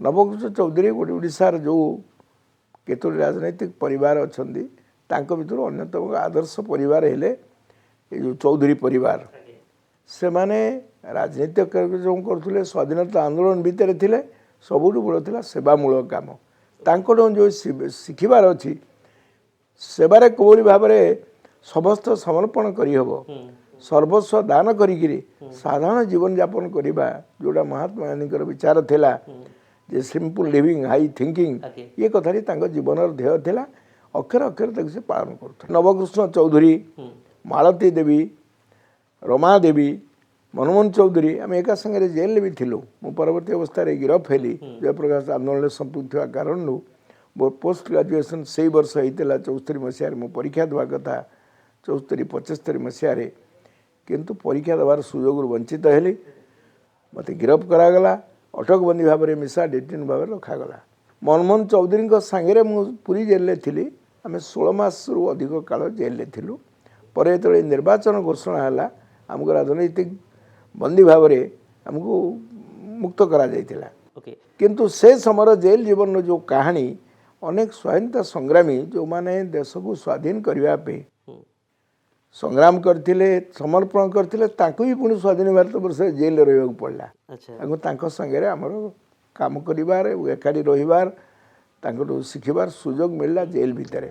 नवकृष्ण चौधरी गोटे ओडिशार जो केतोटी राजनैतिक परिवार अछंदी तांको भितर अन्यतम आदर्श परिवार हेले जो चौधरी परिवार से माने राजनीतिक जो करथुले स्वाधीनता आंदोलन भितर थिले सबुठु बड़ थिला सेवामूलक काम तांको जो शिखिबार अछि सेवारे कोरी भाबरे समस्त समर्पण करी हबो सर्वस्व दान करी साधारण जीवन यापन करिबा जोड़ा महात्मा गांधी विचार थिला जे सिंपल लिविंग हाई थिंकिंग ये कथारी तांको जीवन ध्येय थिला अक्षर अक्षर तक से पालन करथु नवकृष्ण चौधरी मालती देवी रमा देवी मनमोहन चौधरी आम एका संगे जेल भी थिलु मु परवर्ती अवस्था गिरफ हेली जयप्रकाश आंदोलन संपुक्त हुआ कारण मोर पोस्ट ग्रेजुएशन से वर्ष होता 74 मसीह मो परीक्षा देवा कथा 74 75 मसीह किंतु परीक्षा देवार सुजोग वंचित हेली मत गिरफ करागला अटकबंदी भाव में मिसा डिटेन भाव रखागला मनमोहन चौधरी सांगे मु पुरी जेल थी आम 16 मास रु अधिक काल जेल थिलु पर जो निर्वाचन घोषणा है आमको राजनैतिक बंदी भाव में आमको मुक्त करा जायतिला किंतु से समय जेल जीवन जो कहानी अनेक स्वाधीनता संग्रामी जो माने देश को स्वाधीन करने संग्राम करथिले समर्पण करथिले तांको भी पुणी स्वाधीन भारत वर्ष जेल रहा पड़ा तांको संगे आमर काम करिवार एकाडी रहिबार तांको शिखिबार सुजोग मिलला जेल भितर।